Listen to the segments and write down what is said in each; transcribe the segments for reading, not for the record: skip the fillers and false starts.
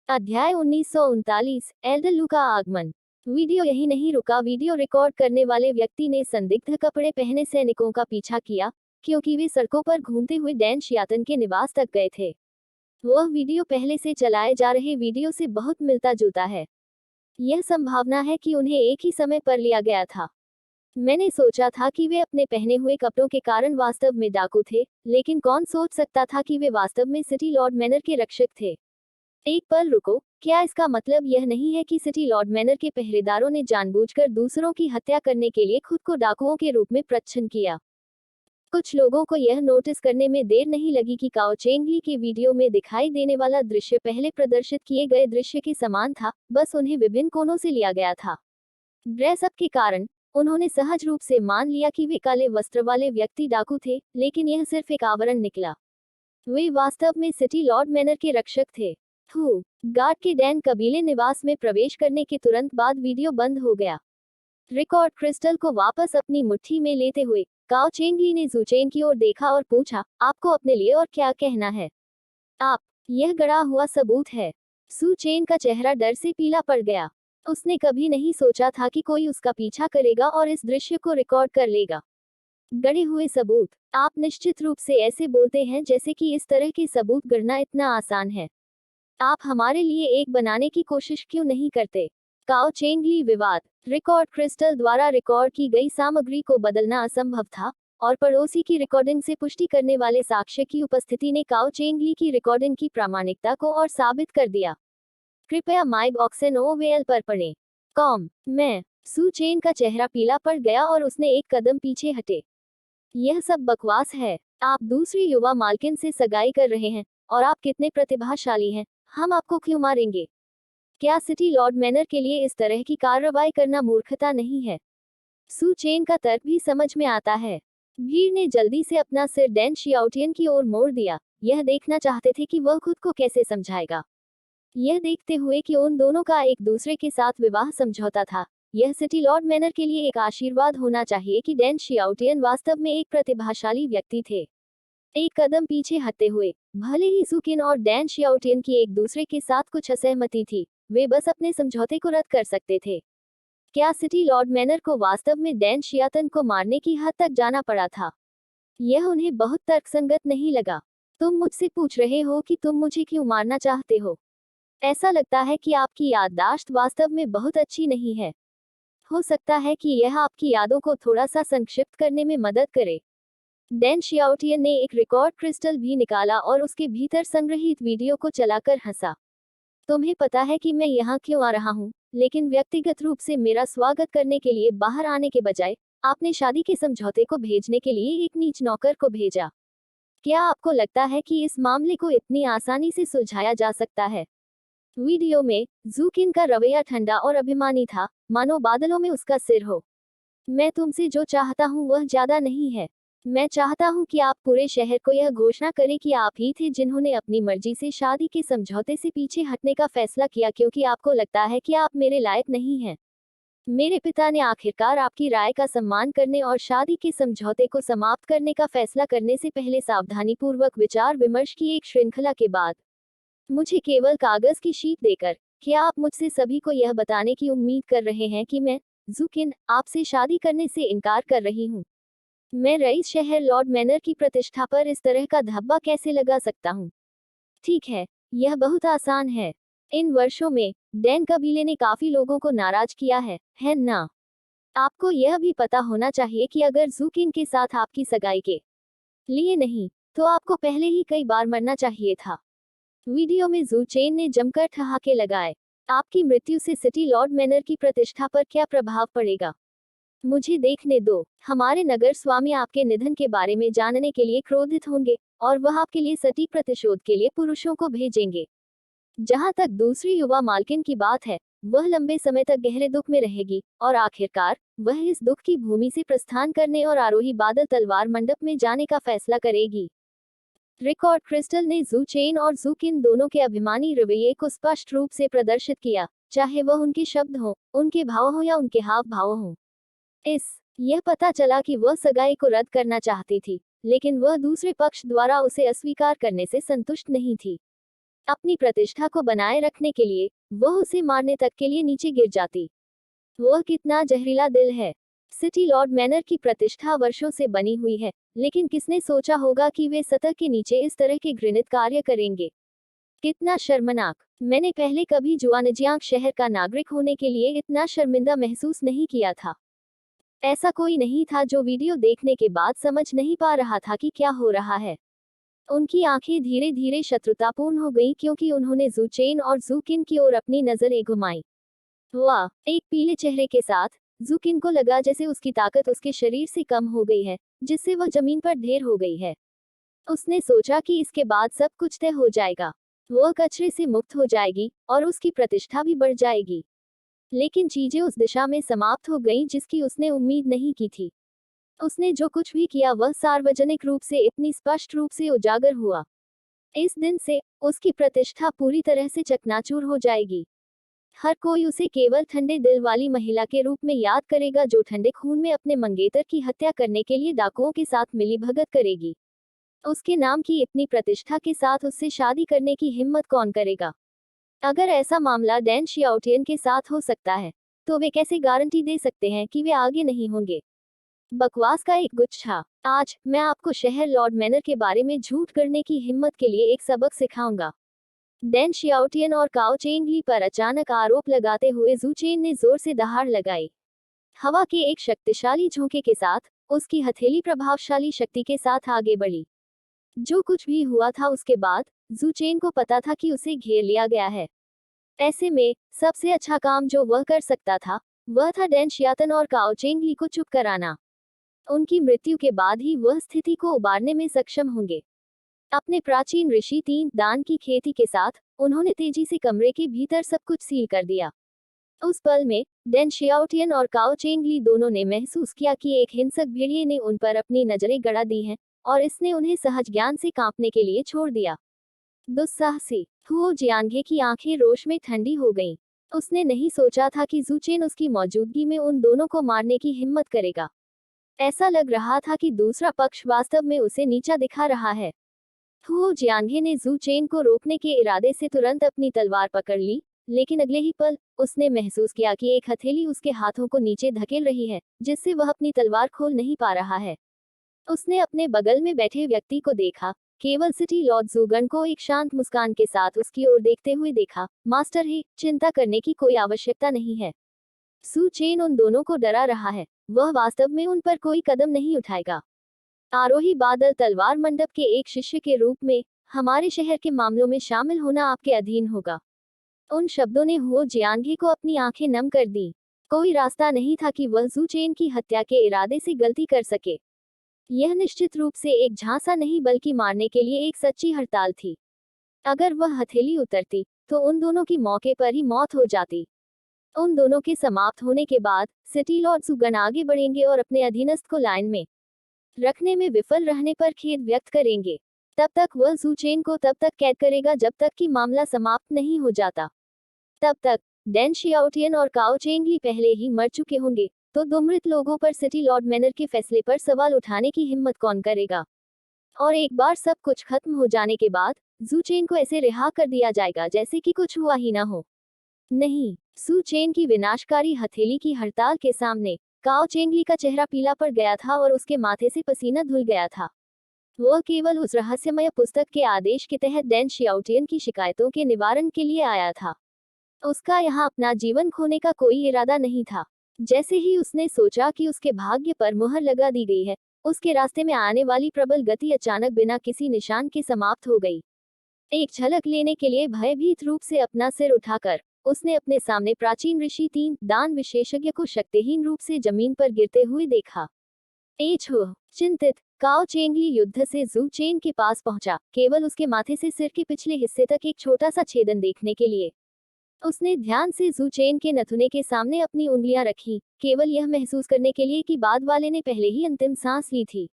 अध्याय 1939 एल्डलू का आगमन। वीडियो यही नहीं रुका। वीडियो रिकॉर्ड करने वाले व्यक्ति ने संदिग्ध कपड़े पहने सैनिकों का पीछा किया, क्योंकि वे सड़कों पर घूमते हुए डैन शियातन के निवास तक गए थे। वह वीडियो पहले से चलाए जा रहे वीडियो से बहुत मिलता जुलता है। यह संभावना है कि उन्हें एक ही समय पर लिया गया था। मैंने सोचा था कि वे अपने पहने हुए कपड़ों के कारण वास्तव में डाकू थे, लेकिन कौन सोच सकता था कि वे वास्तव में सिटी लॉर्ड मैनर के रक्षक थे। एक पल रुको, क्या इसका मतलब यह नहीं है कि सिटी लॉर्ड मैनर के पहरेदारों ने जानबूझकर दूसरों की हत्या करने के लिए खुद को डाकुओं के रूप में प्रच्छन्न किया? कुछ लोगों को यह नोटिस करने में देर नहीं लगी कि काओ चेंगली के वीडियो में दिखाई देने वाला दृश्य पहले प्रदर्शित किए गए दृश्य के समान था, बस उन्हें विभिन्न कोणों से लिया गया था। ड्रेसअप के कारण उन्होंने सहज रूप से मान लिया कि वे काले वस्त्र वाले व्यक्ति डाकू थे, लेकिन यह सिर्फ एक आवरण निकला। वे वास्तव में सिटी लॉर्ड मैनर के रक्षक थे। गार्ड के डैन कबीले निवास में प्रवेश करने के तुरंत बाद वीडियो बंद हो गया। रिकॉर्ड क्रिस्टल को वापस अपनी मुट्ठी में लेते हुए काओ चेंगली ने जूचेन की ओर देखा और पूछा, आपको अपने लिए और क्या कहना है? आप, यह गड़ा हुआ सबूत है। सू चेन का चेहरा डर से पीला पड़ गया। उसने कभी नहीं सोचा था कि कोई उसका पीछा करेगा और इस दृश्य को रिकॉर्ड कर लेगा। गढ़े हुए सबूत? आप निश्चित रूप से ऐसे बोलते हैं जैसे कि इस तरह के सबूत गढ़ना इतना आसान है। आप हमारे लिए एक बनाने की कोशिश क्यों नहीं करते? काओ चेंगली विवाद। रिकॉर्ड क्रिस्टल द्वारा रिकॉर्ड की गई सामग्री को बदलना असंभव था, और पड़ोसी की रिकॉर्डिंग से पुष्टि करने वाले साक्ष्य की उपस्थिति ने काओ चेंगली की रिकॉर्डिंग की प्रामाणिकता को और साबित कर दिया। कृपया माई बॉक्सन ओवेल पर पढ़ें। मैं। सू चेन का चेहरा पीला पड़ गया और उसने एक कदम पीछे हटे। यह सब बकवास है। आप दूसरी युवा मालकिन से सगाई कर रहे हैं, और आप कितने प्रतिभाशाली हैं। हम आपको क्यों मारेंगे? क्या सिटी लॉर्ड मैनर के लिए इस तरह की कार्रवाई करना मूर्खता नहीं है? सू चेन का तर्क भी समझ में आता है। भीड़ ने जल्दी से अपना सिर डैन शियाओटियन की ओर मोड़ दिया। यह देखना चाहते थे कि वह खुद को कैसे समझाएगा। यह देखते हुए कि उन दोनों का एक दूसरे के साथ विवाह समझौता था, यह सिटी लॉर्ड मैनर के लिए एक आशीर्वाद होना चाहिए कि डैन शियाओटियन वास्तव में एक प्रतिभाशाली व्यक्ति थे। एक कदम पीछे हटते हुए, भले ही सुकिन और डैन शियाओटियन की एक दूसरे के साथ कुछ असहमति थी, वे बस अपने समझौते को रद्द कर सकते थे। क्या सिटी लॉर्ड मैनर को वास्तव में डैन शियातन को मारने की हद तक जाना पड़ा था? यह उन्हें बहुत तर्कसंगत नहीं लगा। तुम मुझसे पूछ रहे हो कि तुम मुझे क्यों मारना चाहते हो? ऐसा लगता है कि आपकी याददाश्त वास्तव में बहुत अच्छी नहीं है। हो सकता है कि यह आपकी यादों को थोड़ा सा संक्षिप्त करने में मदद करे। डैन शियाओटियन ने एक रिकॉर्ड क्रिस्टल भी निकाला और उसके भीतर संग्रहित वीडियो को चलाकर हंसा। तुम्हें पता है कि मैं यहाँ क्यों आ रहा हूँ, लेकिन व्यक्तिगत रूप से मेरा स्वागत करने के लिए बाहर आने के बजाय आपने शादी के समझौते को भेजने के लिए एक नीच नौकर को भेजा। क्या आपको लगता है कि इस मामले को इतनी आसानी से सुलझाया जा सकता है? वीडियो में जूकिन का रवैया ठंडा और अभिमानी था, मानो बादलों में उसका सिर हो। मैं तुमसे जो चाहता हूँ वह ज्यादा नहीं है। मैं चाहता हूँ कि आप पूरे शहर को यह घोषणा करें कि आप ही थे जिन्होंने अपनी मर्जी से शादी के समझौते से पीछे हटने का फैसला किया, क्योंकि आपको लगता है कि आप मेरे लायक नहीं हैं। मेरे पिता ने आखिरकार आपकी राय का सम्मान करने और शादी के समझौते को समाप्त करने का फैसला करने से पहले सावधानीपूर्वक विचार विमर्श की एक श्रृंखला के बाद मुझे केवल कागज की शीट देकर, क्या आप मुझसे सभी को यह बताने की उम्मीद कर रहे हैं कि मैं, जूकिन, आपसे शादी करने से इनकार कर रही हूँ? मैं रईस शहर लॉर्ड मैनर की प्रतिष्ठा पर इस तरह का धब्बा कैसे लगा सकता हूँ? ठीक है, यह बहुत आसान है। इन वर्षों में डैन कबीले ने काफी लोगों को नाराज किया है ना? आपको यह भी पता होना चाहिए कि अगर जूकिन के साथ आपकी सगाई के लिए नहीं, तो आपको पहले ही कई बार मरना चाहिए था। वीडियो में जूचेन ने जमकर ठहाके लगाए। आपकी मृत्यु से सिटी लॉर्ड मैनर की प्रतिष्ठा पर क्या प्रभाव पड़ेगा? मुझे देखने दो। हमारे नगर स्वामी आपके निधन के बारे में जानने के लिए क्रोधित होंगे, और वह आपके लिए सटीक प्रतिशोध के लिए पुरुषों को भेजेंगे। जहां तक दूसरी युवा मालकिन की बात है, वह लंबे समय तक गहरे दुख में रहेगी, और आखिरकार वह इस दुख की भूमि से प्रस्थान करने और आरोही बादल तलवार मंडप में जाने का फैसला करेगी। रिकॉर्ड क्रिस्टल ने जूचेन और जूकिन दोनों के अभिमानी रवैये को स्पष्ट रूप से प्रदर्शित किया, चाहे वह उनके शब्द हों, उनके भाव हों या उनके हाव भाव हों। यह पता चला कि वह सगाई को रद्द करना चाहती थी, लेकिन वह दूसरे पक्ष द्वारा उसे अस्वीकार करने से संतुष्ट नहीं थी। अपनी प्रतिष्ठा को बनाए रखने के लिए वह उसे मारने तक के लिए नीचे गिर जाती। वह कितना जहरीला दिल है। सिटी लॉर्ड मैनर की प्रतिष्ठा वर्षों से बनी हुई है, लेकिन किसने सोचा होगा कि वे सतह के नीचे इस तरह के घृणित कार्य करेंगे। कितना शर्मनाक। मैंने पहले कभी जुआनजियांग शहर का नागरिक होने के लिए इतना शर्मिंदा महसूस नहीं किया था। ऐसा कोई नहीं था जो वीडियो देखने के बाद समझ नहीं पा रहा था कि क्या हो रहा है। उनकी आंखें धीरे धीरे शत्रुतापूर्ण हो गईं क्योंकि उन्होंने जू चेन और जू किन की ओर अपनी नजरें घुमाई। वाह, एक पीले चेहरे के साथ जू किन को लगा जैसे उसकी ताकत उसके शरीर से कम हो गई है, जिससे वह जमीन पर ढेर हो गई है। उसने सोचा कि इसके बाद सब कुछ तय हो जाएगा। वह कचरे से मुक्त हो जाएगी और उसकी प्रतिष्ठा भी बढ़ जाएगी। लेकिन चीजें उस दिशा में समाप्त हो गईं जिसकी उसने उम्मीद नहीं की थी। उसने जो कुछ भी किया वह सार्वजनिक रूप से इतनी स्पष्ट रूप से उजागर हुआ। इस दिन से उसकी प्रतिष्ठा पूरी तरह से चकनाचूर हो जाएगी। हर कोई उसे केवल ठंडे दिल वाली महिला के रूप में याद करेगा जो ठंडे खून में अपने मंगेतर की हत्या करने के लिए डाकुओं के साथ मिलीभगत करेगी। उसके नाम की इतनी प्रतिष्ठा के साथ उससे शादी करने की हिम्मत कौन करेगा? अगर ऐसा मामला डैन शियाओटियन के साथ हो सकता है, तो वे कैसे गारंटी दे सकते हैं कि वे आगे नहीं होंगे? बकवास का एक गुच्छा। आज मैं आपको शहर लॉर्ड मैनर के बारे में झूठ करने की हिम्मत के लिए एक सबक सिखाऊंगा। डैन शियाओटियन और काओ चेंगली पर अचानक आरोप लगाते हुए जू चेन ने जोर से दहाड़ लगाई। हवा के एक शक्तिशाली झोंके के साथ उसकी हथेली प्रभावशाली शक्ति के साथ आगे बढ़ी। जो कुछ भी हुआ था उसके बाद जू चेन को पता था कि उसे घेर लिया गया है। ऐसे में सबसे अच्छा काम जो वह कर सकता था वह था डैन शियातन और काओ चेंगली को चुप कराना। उनकी मृत्यु के बाद ही वह स्थिति को उबारने में सक्षम होंगे। अपने प्राचीन ऋषि तीन दान की खेती के साथ उन्होंने तेजी से कमरे के भीतर सब कुछ सील कर दिया। उस पल में डैन शियाओटियन और काओ चेंगली दोनों ने महसूस किया कि एक हिंसक भेड़िए ने उन पर अपनी नजरें गड़ा दी हैं और इसने उन्हें सहज ज्ञान से कांपने के लिए छोड़ दिया। दुस्साहसी हुओ जियांगे की आंखें रोष में ठंडी हो गईं। उसने नहीं सोचा था कि जू चेन उसकी मौजूदगी में उन दोनों को मारने की हिम्मत करेगा। ऐसा लग रहा था कि दूसरा पक्ष वास्तव में उसे नीचा दिखा रहा है। हुओ जियांगे ने जू चेन को रोकने के इरादे से तुरंत अपनी तलवार पकड़ ली, लेकिन अगले ही पल उसने महसूस किया कि एक हथेली उसके हाथों को नीचे धकेल रही है, जिससे वह अपनी तलवार खोल नहीं पा रहा है। उसने अपने बगल में बैठे व्यक्ति को देखा, केवल सिटी लॉर्ड जूगन को एक शांत मुस्कान के साथ उसकी ओर देखते हुए देखा। मास्टर ही, चिंता करने की कोई आवश्यकता नहीं है। जू चेन उन दोनों को डरा रहा है, वह वास्तव में उन पर कोई कदम नहीं उठाएगा। आरोही बादल तलवार मंडप के एक शिष्य के रूप में हमारे शहर के मामलों में शामिल होना आपके अधीन होगा। उन शब्दों ने हुओ जियांगे को अपनी आंखें नम कर दी। कोई रास्ता नहीं था कि वह जू चेन की हत्या के इरादे से गलती कर सके। यह निश्चित रूप से एक झांसा नहीं बल्कि मारने के लिए एक सच्ची हड़ताल थी। अगर वह हथेली उतरती तो उन दोनों की मौके पर ही मौत हो जाती। उन दोनों के समाप्त होने के बाद सिटी लॉर्ड जूगन आगे बढ़ेंगे और अपने अधीनस्थ को लाइन में रखने में विफल रहने पर खेद व्यक्त करेंगे। तब तक वह जू चेन को तब तक कैद करेगा जब तक कि मामला समाप्त नहीं हो जाता। तब तक डैन शियाओटियन और काओ चेंगली पहले ही मर चुके होंगे, तो दो मृत लोगों पर सिटी लॉर्ड मैनर के फैसले पर सवाल उठाने की हिम्मत कौन करेगा? और एक बार सब कुछ खत्म हो जाने के बाद जू चेन को ऐसे रिहा कर दिया जाएगा जैसे कि कुछ हुआ ही ना हो। नहीं, जू चेन की विनाशकारी हथेली की हड़ताल के सामने काओ चेंगली का चेहरा पीला पड़ गया था और उसके माथे से पसीना धुल गया था। वह केवल उस रहस्यमय पुस्तक के आदेश के तहत डैन शियाओटियन की शिकायतों के निवारण के लिए आया था। उसका यहाँ अपना जीवन खोने का कोई इरादा नहीं था। जैसे ही उसने सोचा कि उसके भाग्य पर मुहर लगा दी गई है, उसके रास्ते में आने वाली प्रबल गति अचानक बिना किसी निशान के समाप्त हो गई। एक झलक लेने के लिए भयभीत रूप से अपना सिर उठाकर उसने अपने सामने प्राचीन ऋषि तीन दान विशेषज्ञ को शक्तिहीन रूप से जमीन पर गिरते हुए देखा। चिंतित काओ चेंगली युद्ध से जू चेन के पास पहुंचा, केवल उसके माथे से सिर के पिछले हिस्से तक एक छोटा सा छेदन देखने के लिए। उसने ध्यान से जू चेन के नथुने के सामने अपनी उंगलियां रखी, केवल यह महसूस करने के लिए कि बाद वाले ने पहले ही अंतिम सांस ली थी।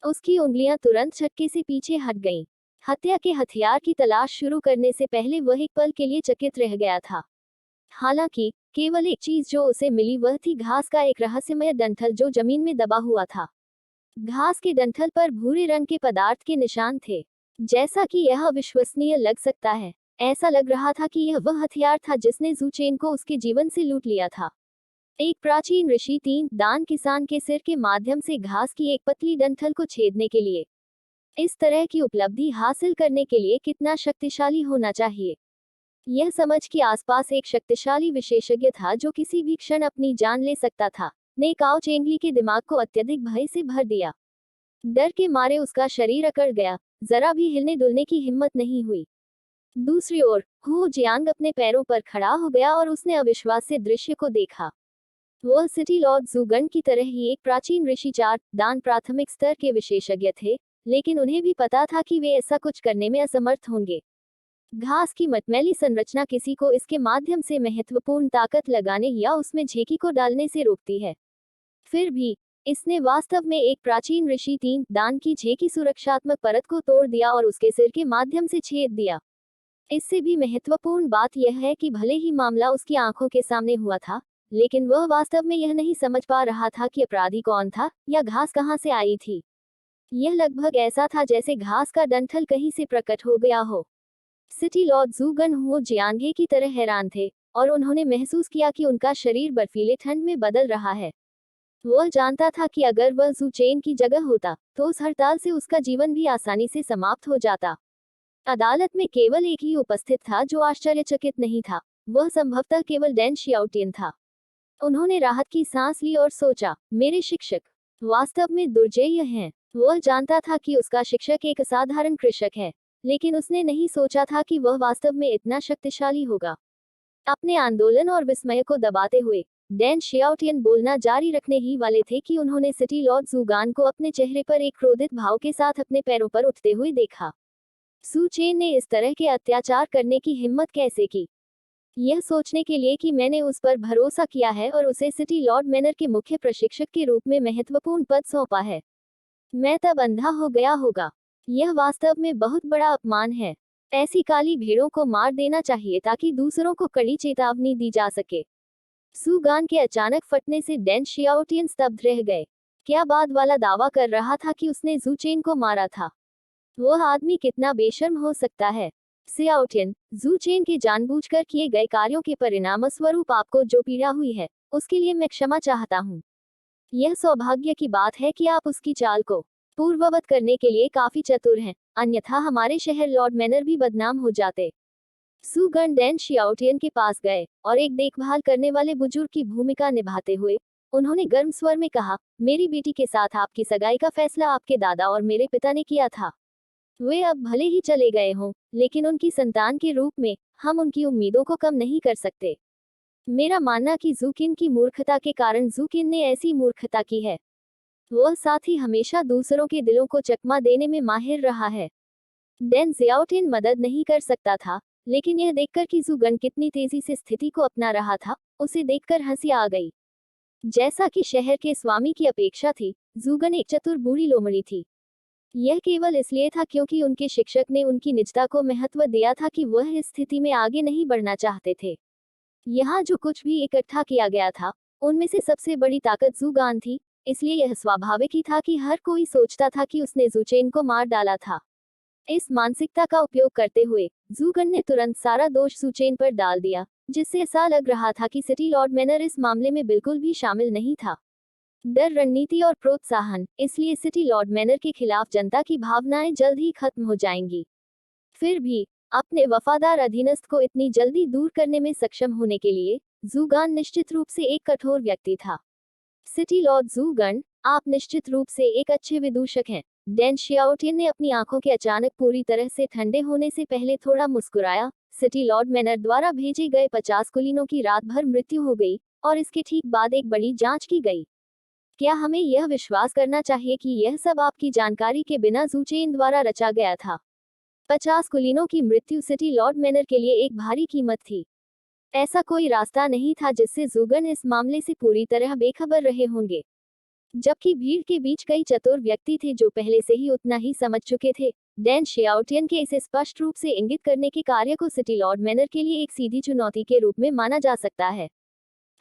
उसकी उंगलियां तुरंत झटके से पीछे हट गईं। हत्या के हथियार की तलाश शुरू करने से पहले वह एक पल के लिए चकित रह गया था। हालांकि केवल एक चीज जो उसे मिली वह थी घास का एक रहस्यमय डंठल जो जमीन में दबा हुआ था। घास के डंठल पर भूरे रंग के पदार्थ के निशान थे। जैसा कि यह अविश्वसनीय लग सकता है, ऐसा लग रहा था कि यह वह हथियार था जिसने ज़ुचेन को उसके जीवन से लूट लिया था। एक प्राचीन ऋषि 3 दान किसान के सिर के माध्यम से घास की एक पतली डंठल को छेदने के लिए। इस तरह की उपलब्धि हासिल करने के लिए कितना शक्तिशाली होना चाहिए। यह समझ के आसपास एक शक्तिशाली विशेषज्ञ था जो किसी भी क्षण अपनी जान ले सकता था, ने काओ चेंगली के दिमाग को अत्यधिक भय से भर दिया। डर के मारे उसका शरीर अकड़ गया, जरा भी हिलने डुलने की हिम्मत नहीं हुई। दूसरी ओर हु जियांग अपने पैरों पर खड़ा हो गया और उसने अविश्वास से दृश्य को देखा। वह सिटी लॉर्ड जूगन की तरह ही एक प्राचीन ऋषि 4 दान प्राथमिक स्तर के विशेषज्ञ थे, लेकिन उन्हें भी पता था कि वे ऐसा कुछ करने में असमर्थ होंगे। घास की मटमैली संरचना किसी को इसके माध्यम से महत्वपूर्ण ताकत लगाने या उसमें झेकी को डालने से रोकती है। फिर भी इसने वास्तव में एक प्राचीन ऋषि 3 दान की झेकी सुरक्षात्मक परत को तोड़ दिया और उसके सिर के माध्यम से छेद दिया। इससे भी महत्वपूर्ण बात यह है कि भले ही मामला उसकी आंखों के सामने हुआ था, लेकिन वह वास्तव में यह नहीं समझ पा रहा था कि अपराधी कौन था या घास कहां से आई थी। यह लगभग ऐसा था जैसे घास का डंठल कहीं से प्रकट हो गया हो। सिटी लॉर्ड जूगन हुओ जियांगे की तरह हैरान थे, और उन्होंने महसूस किया कि उनका शरीर बर्फीले ठंड में बदल रहा है। वह जानता था कि अगर वह ज़ुचेन की जगह होता, तो उस हड़ताल से उसका जीवन भी आसानी से समाप्त हो जाता। अदालत में केवल एक ही उपस्थित था जो आश्चर्यचकित नहीं था, वह संभवतः केवल डैन शियाओटियन था। उन्होंने राहत की सांस ली और सोचा, मेरे शिक्षक वास्तव में दुर्जेय हैं। वह जानता था कि उसका शिक्षक एक असाधारण कृषक है, लेकिन उसने नहीं सोचा था कि वह वास्तव में इतना शक्तिशाली होगा। अपने आंदोलन और विस्मय को दबाते हुए डैन शियाओटियन बोलना जारी रखने ही वाले थे कि उन्होंने सिटी लॉर्ड जूगान को अपने चेहरे पर एक क्रोधित भाव के साथ अपने पैरों पर उठते हुए देखा। सूचेन ने इस तरह के अत्याचार करने की हिम्मत कैसे की? यह सोचने के लिए कि मैंने उस पर भरोसा किया है और उसे सिटी लॉर्ड मैनर के मुख्य प्रशिक्षक के रूप में महत्वपूर्ण पद सौंपा है, मैं तब अंधा हो गया होगा। यह वास्तव में बहुत बड़ा अपमान है। ऐसी काली भेड़ों को मार देना चाहिए ताकि दूसरों को कड़ी चेतावनी दी जा सके। सुगान के अचानक फटने से डैन शियाओटियन स्तब्ध रह गए। क्या बाद वाला दावा कर रहा था कि उसने ज़ुचेन को मारा था? वह आदमी कितना बेशर्म हो सकता है। सियाओटियन, ज़ुचेन के जानबूझकर किए गए कार्यों के परिणामस्वरूप आपको जो पीड़ा हुई है, उसके लिए मैं क्षमा चाहता हूँ। यह सौभाग्य की बात है कि आप उसकी चाल को पूर्ववत करने के लिए काफी चतुर हैं, अन्यथा हमारे शहर लॉर्ड मैनर भी बदनाम हो जाते। सुगन डैन शियाओटियन के पास गए और एक देखभाल करने वाले बुजुर्ग की भूमिका निभाते हुए उन्होंने गर्म स्वर में कहा, मेरी बेटी के साथ आपकी सगाई का फैसला आपके दादा और मेरे पिता ने किया था। वे अब भले ही चले गए हों, लेकिन उनकी संतान के रूप में हम उनकी उम्मीदों को कम नहीं कर सकते। मेरा मानना कि ज़ुकिन की मूर्खता के कारण ज़ुकिन ने ऐसी मूर्खता की है। वह साथ ही हमेशा दूसरों के दिलों को चकमा देने में माहिर रहा है। डैन ज़ियाओटिन मदद नहीं कर सकता था, लेकिन यह देखकर कि ज़ुगन कितनी तेजी से स्थिति को अपना रहा था, उसे देखकर हंसी आ गई। जैसा कि शहर के स्वामी की अपेक्षा थी, ज़ुगन एक चतुर बूढ़ी लोमड़ी थी। यह केवल इसलिए था क्योंकि उनके शिक्षक ने उनकी निजता को महत्व दिया था कि वह इस स्थिति में आगे नहीं बढ़ना चाहते थे। यहाँ जो कुछ भी इकट्ठा किया गया था, उनमें से सबसे बड़ी ताकत ज़ुगान थी, इसलिए यह स्वाभाविक ही था कि हर कोई सोचता था कि उसने ज़ुचेन को मार डाला था। इस मानसिकता का उपयोग करते हुए ज़ुगन ने तुरंत सारा दोष ज़ुचेन पर डाल दिया, जिससे ऐसा लग रहा था कि सिटी लॉर्ड मैनर इस मामले में बिल्कुल भी शामिल नहीं था। डर, रणनीति और प्रोत्साहन, इसलिए सिटी लॉर्ड मैनर के खिलाफ जनता की भावनाएं जल्द ही खत्म हो जाएंगी। फिर भी अपने वफादार अधीनस्थ को इतनी जल्दी दूर करने में सक्षम होने के लिए ज़ुगान निश्चित रूप से एक कठोर व्यक्ति था। सिटी लॉर्ड ज़ुगन, आप निश्चित रूप से एक अच्छे विदूषक हैं। डैन शियाओटिन ने अपनी आंखों के अचानक पूरी तरह से ठंडे होने से पहले थोड़ा मुस्कुराया। सिटी लॉर्ड मैनर द्वारा भेजे गए 50 कुलीनों की रात भर मृत्यु हो गई, और इसके ठीक बाद एक बड़ी जांच की गई। क्या हमें यह विश्वास करना चाहिए कि यह सब आपकी जानकारी के बिना ज़ुचेन द्वारा रचा गया था? 50 कुलीनों की मृत्यु सिटी लॉर्ड मैनर के लिए एक भारी कीमत थी। ऐसा कोई रास्ता नहीं था जिससे ज़ुगन इस मामले से पूरी तरह बेखबर रहे होंगे। जबकि भीड़ के बीच कई चतुर व्यक्ति थे जो पहले से ही उतना ही समझ चुके थे। डैन शियाओटियन के इसे स्पष्ट रूप से इंगित करने के कार्य को सिटी लॉर्ड मैनर के लिए एक सीधी चुनौती के रूप में माना जा सकता है।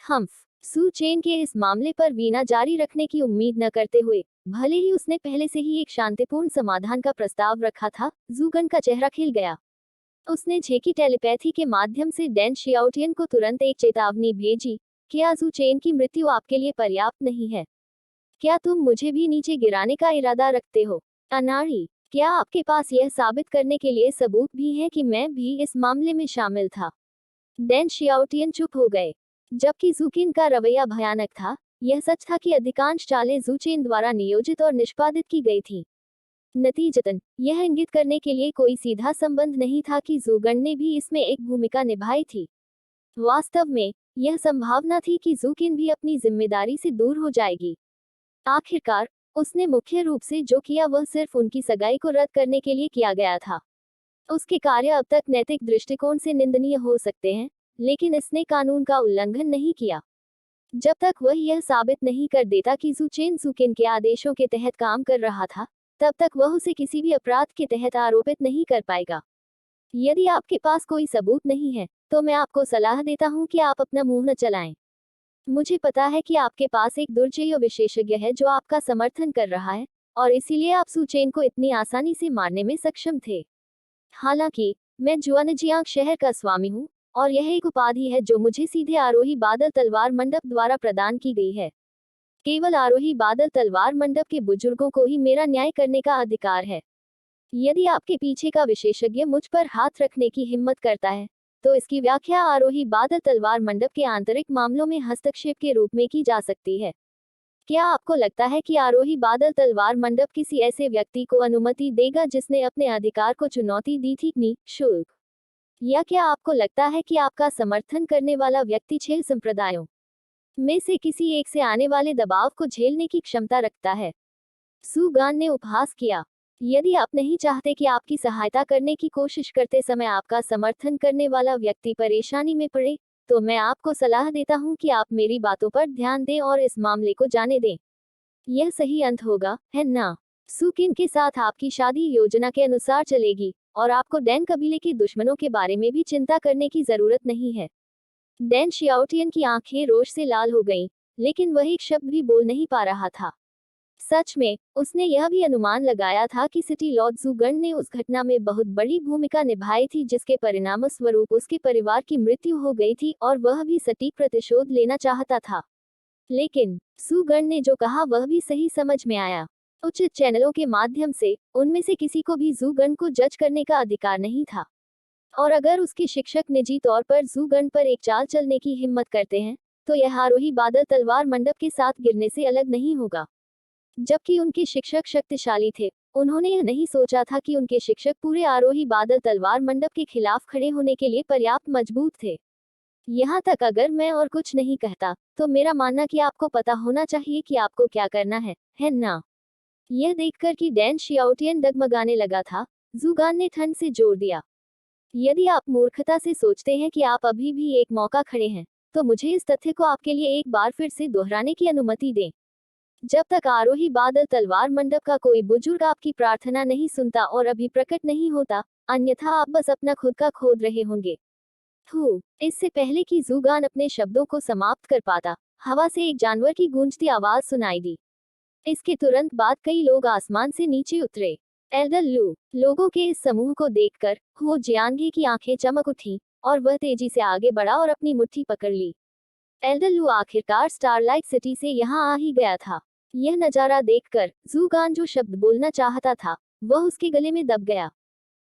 हम्फ ज़ुचेन के इस मामले पर वीणा जारी रखने की उम्मीद न करते हुए, भले ही उसने पहले से ही एक शांतिपूर्ण समाधान का प्रस्ताव रखा था, ज़ुगन का चेहरा खिल गया। उसने झेकी टेलीपैथी के माध्यम से डैन शियाओटियन को तुरंत एक चेतावनी भेजी, क्या जू चेन की मृत्यु आपके लिए पर्याप्त नहीं है? क्या तुम मुझे भी नीचे गिराने का इरादा रखते हो? अनाड़ी, क्या आपके पास यह साबित करने के लिए सबूत भी है कि मैं भी इस मामले में शामिल था? डैन शियाओटियन चुप हो गए। जबकि जूकिन का रवैया भयानक था, यह सच था कि अधिकांश चालें जूचेन द्वारा नियोजित और निष्पादित की गई थी। नतीजतन, यह इंगित करने के लिए कोई सीधा संबंध नहीं था कि जूगन ने भी इसमें एक भूमिका निभाई थी। वास्तव में, यह संभावना थी कि जूकिन भी अपनी जिम्मेदारी से दूर हो जाएगी। आखिरकार, उसने मुख्य रूप से जो किया वह सिर्फ उनकी सगाई को रद्द करने के लिए किया गया था। उसके कार्य अब तक नैतिक दृष्टिकोण से निंदनीय हो सकते हैं, लेकिन इसने कानून का उल्लंघन नहीं किया। जब तक वह यह साबित नहीं कर देता कि जू चेन जूकिन के आदेशों के तहत काम कर रहा था, तब तक वह उसे किसी भी अपराध के तहत आरोपित नहीं कर पाएगा। यदि आपके पास कोई सबूत नहीं है, तो मैं आपको सलाह देता हूं कि आप अपना मुंह न चलाएं। मुझे पता है कि आपके पास एक दुर्जय विशेषज्ञ है जो आपका समर्थन कर रहा है, और इसीलिए आप सुचेन को इतनी आसानी से मारने में सक्षम थे। हालांकि, मैं जुआनजियांग शहर का स्वामी हूँ, और यह एक उपाधि है जो मुझे सीधे आरोही बादल तलवार मंडप द्वारा प्रदान की गई है। केवल आरोही बादल तलवार मंडप के बुजुर्गों को ही मेरा न्याय करने का अधिकार है। यदि आपके पीछे का विशेषज्ञ मुझ पर हाथ रखने की हिम्मत करता है, तो इसकी व्याख्या आरोही बादल तलवार मंडप के आंतरिक मामलों में हस्तक्षेप के रूप में की जा सकती है। क्या आपको लगता है कि आरोही बादल तलवार मंडप किसी ऐसे व्यक्ति को अनुमति देगा जिसने अपने अधिकार को चुनौती दी थी, निःशुल्क? या क्या आपको लगता है कि आपका समर्थन करने वाला व्यक्ति 6 संप्रदायों में से किसी एक से आने वाले दबाव को झेलने की क्षमता रखता है? सू गान ने उपहास किया। यदि आप नहीं चाहते कि आपकी सहायता करने की कोशिश करते समय आपका समर्थन करने वाला व्यक्ति परेशानी में पड़े, तो मैं आपको सलाह देता हूं कि आप मेरी बातों पर ध्यान दें और इस मामले को जाने दें। यह सही अंत होगा, है ना? सुकिन के साथ आपकी शादी योजना के अनुसार चलेगी, और आपको डैन कबीले के दुश्मनों के बारे में भी चिंता करने की जरूरत नहीं है। डैन शियाओटियन की आंखें रोष से लाल हो गईं, लेकिन वह एक शब्द भी बोल नहीं पा रहा था। सच में, उसने यह भी अनुमान लगाया था कि सिटी लॉर्ड जूगन ने उस घटना में बहुत बड़ी भूमिका निभाई थी जिसके परिणामस्वरूप उसके परिवार की मृत्यु हो गई थी, और वह भी सटीक प्रतिशोध लेना चाहता था। लेकिन सुगन ने जो कहा वह भी सही समझ में आया। उचित चैनलों के माध्यम से उनमें से किसी को भी जूगन को जज करने का अधिकार नहीं था, और अगर उसके शिक्षक निजी तौर पर जूगन पर एक चाल चलने की हिम्मत करते हैं, तो यह आरोही बादल तलवार मंडप के साथ गिरने से अलग नहीं होगा। जबकि उनके शिक्षक शक्तिशाली थे, उन्होंने यह नहीं सोचा था कि उनके शिक्षक पूरे आरोही बादल तलवार मंडप के खिलाफ खड़े होने के लिए पर्याप्त मजबूत थे। यहाँ तक अगर मैं और कुछ नहीं कहता, तो मेरा मानना कि आपको पता होना चाहिए कि आपको क्या करना है ना? यह देखकर कि डैन शियाओटियन डगमगाने लगा था, जूगान ने ठंड से जोर दिया। यदि आप मूर्खता से सोचते हैं कि आप अभी भी एक मौका खड़े हैं, तो मुझे इस तथ्य को आपके लिए एक बार फिर से दोहराने की अनुमति दें। जब तक आरोही बादल तलवार मंडप का कोई बुजुर्ग आपकी प्रार्थना नहीं सुनता और अभी प्रकट नहीं होता, अन्यथा आप बस अपना खुद का खोद रहे होंगे। इससे पहले कि जूगान अपने शब्दों को समाप्त कर पाता, हवा से एक जानवर की गूंजती आवाज सुनाई दी। इसके तुरंत बाद कई लोग आसमान से नीचे उतरे। एल्डर लू लोगों के इस समूह को देखकर हो जियांगे की आंखें चमक उठी, और वह तेजी से आगे बढ़ा और अपनी मुट्ठी पकड़ ली। एल्डर लू आखिरकार स्टारलाइट सिटी से यहाँ आ ही गया था। यह नजारा देखकर जूगान जो शब्द बोलना चाहता था, वह उसके गले में दब गया।